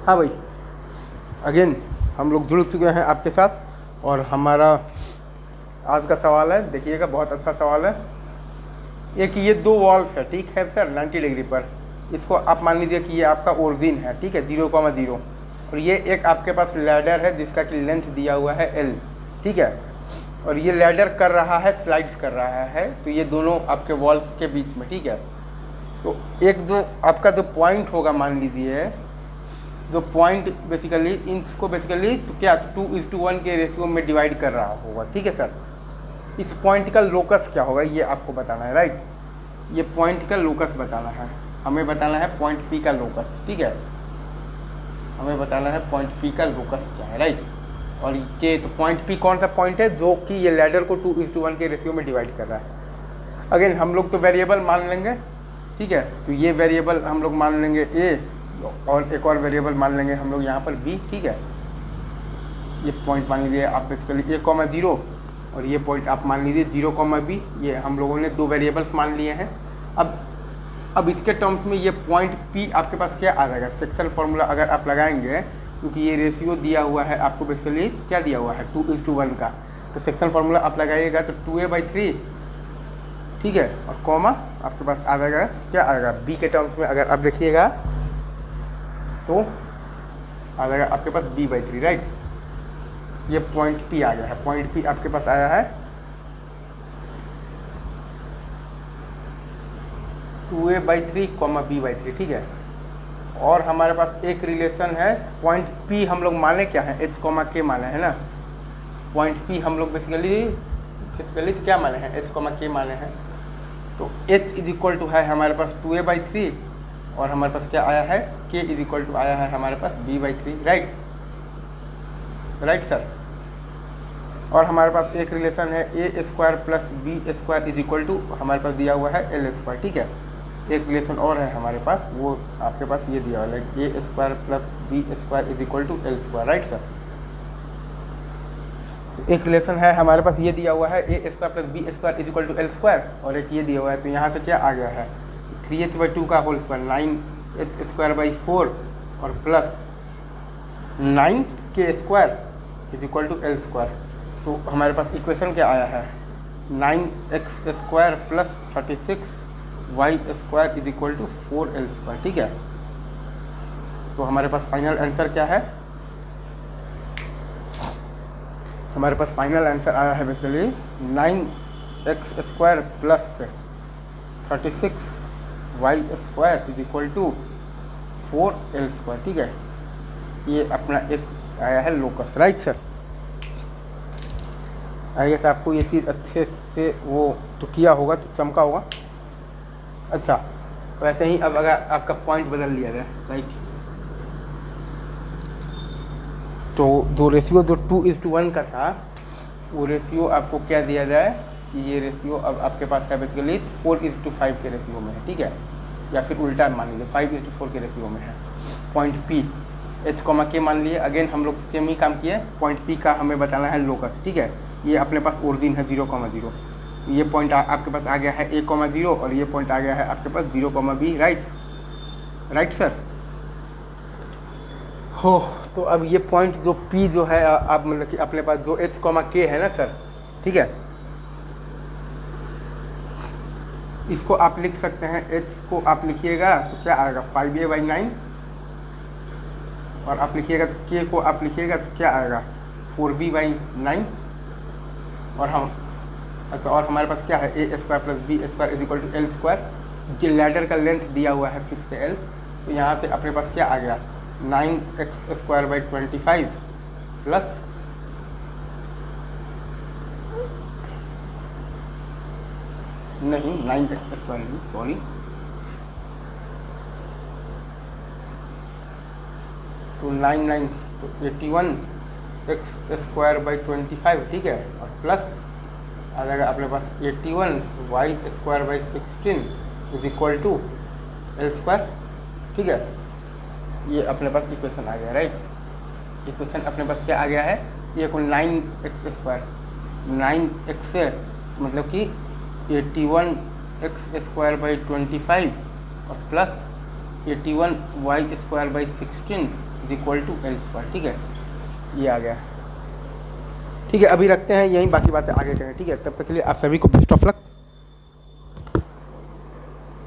हाँ भाई, अगेन हम लोग जुड़ चुके हैं आपके साथ और हमारा आज का सवाल है, देखिएगा बहुत अच्छा सवाल है। एक ये दो वॉल्स है, ठीक है सर, 90 डिग्री पर। इसको आप मान लीजिए कि ये आपका ओरिजिन है, ठीक है, 0,0, और ये एक आपके पास लैडर है जिसका कि लेंथ दिया हुआ है L, ठीक है, और ये लैडर कर रहा है, स्लाइड्स कर रहा है, तो ये दोनों आपके वॉल्स के बीच में, ठीक है। तो एक जो आपका जो पॉइंट होगा, मान लीजिए जो पॉइंट बेसिकली इसको बेसिकली तो क्या 2:1 के रेशियो में डिवाइड कर रहा होगा, ठीक है सर। इस पॉइंट का लोकस क्या होगा ये आपको बताना है, राइट। ये पॉइंट का लोकस बताना है, हमें बताना है पॉइंट पी का लोकस, ठीक है, हमें बताना है पॉइंट पी का लोकस क्या है, राइट। और ये तो पॉइंट पी कौन सा पॉइंट है जो कि ये लैडर को 2:1 के रेशियो में डिवाइड कर रहा है। अगेन हम लोग तो वेरिएबल मान लेंगे, ठीक है, तो ये वेरिएबल हम लोग मान लेंगे ए, और एक और वेरिएबल मान लेंगे हम लोग यहाँ पर बी, ठीक है। ये पॉइंट मान लीजिए आप बेसिकली A,0 और ये पॉइंट आप मान लीजिए 0,B। ये हम लोगों ने दो वेरिएबल्स मान लिए हैं। अब इसके टर्म्स में ये पॉइंट P आपके पास क्या आ जाएगा, सेक्शन फार्मूला अगर आप लगाएंगे, क्योंकि ये रेशियो दिया हुआ है आपको बेसिकली क्या दिया हुआ है 2:1 का, तो सेक्शन फार्मूला आप लगाइएगा तो 2A/3, ठीक है, और कॉमा आपके पास आ जाएगा क्या आएगा B के टर्म्स में अगर आप देखिएगा तो आ जाएगा आपके पास B/3, राइट। ये पॉइंट P आ गया है, पॉइंट P आपके पास आया है 2A/3, B/3, ठीक है। और हमारे पास एक रिलेशन है, पॉइंट P हम लोग माने क्या है, H, K माने है ना। पॉइंट P हम लोग बेसिकली क्या माने हैं, H, K माने हैं। तो H = है हमारे पास 2A/3 और हमारे पास क्या आया है K = आया है हमारे पास B/3, राइट, राइट सर। और हमारे पास एक रिलेशन है A² + B² = हमारे पास दिया हुआ है L², ठीक है। एक रिलेशन और है हमारे पास, वो आपके पास ये दिया हुआ है A² + B² = L², right sir. एक रिलेशन है हमारे पास ये दिया हुआ है A² + B² = L², और एक ये दिया हुआ है, तो यहाँ से क्या आ गया है 3h/2 का होल स्क्वायर 9h² / 4 और प्लस 9k² = L²। तो हमारे पास इक्वेशन क्या आया है 9x² + 36y² = 4L², ठीक है। तो हमारे पास फाइनल आंसर क्या है, हमारे पास फाइनल आंसर आया है बेसिकली 9x² + 36y² = 4L², ठीक है। ये अपना एक आया है locus, right sir. I guess आपको ये चीज़ अच्छे से वो तो किया होगा, तो चमका होगा। अच्छा, तो ऐसे ही अब अगर आपका पॉइंट बदल लिया जाए, राइट, तो जो रेशियो जो 2:1 का था, वो रेशियो आपको क्या दिया जाए कि ये रेशियो अब आपके पास है बेसिकली 4:5 के रेशियो में है, ठीक है, या फिर उल्टा मान लीजिए 5:4 के रेशियो में है। पॉइंट P H, K मान लिए। अगेन हम लोग सेम ही काम किए, पॉइंट P का हमें बताना है लोकस, ठीक है। ये अपने पास ओरिजिन है 0,0, ये पॉइंट आपके पास आ गया है A,0 और ये पॉइंट आ गया है आपके पास 0,B, राइट, राइट सर। हो, तो अब ये पॉइंट जो P जो है आप मतलब कि अपने पास जो H, K है ना सर, ठीक है, इसको आप लिख सकते हैं, H को आप लिखिएगा तो क्या आएगा 5A/9, और आप लिखिएगा तो K को आप लिखिएगा तो क्या आएगा 4B/9, और हम अच्छा, और हमारे पास क्या है A² + B² = L²। ये लैडर का लेंथ दिया हुआ है फिक्स L, तो यहाँ से अपने पास क्या आ गया 9x² / 25 प्लस नहीं 9x² नहीं, सॉरी, तो 9 तो 81x² / 25, ठीक है, और प्लस आ जाएगा अपने पास 81y² / 16 = L², ठीक है। ये अपने पास इक्वेशन आ गया, राइट। इक्वेशन अपने पास क्या आ गया है, ये को 9x² 9x से मतलब कि 81x² / 25 और plus 81y²/16 is equal to L²। ठीक है, ये आ गया। ठीक है, अभी रखते हैं यहीं, बाकी बातें आगे करें। ठीक है, तब तक के लिए आप सभी को बेस्ट ऑफ लक।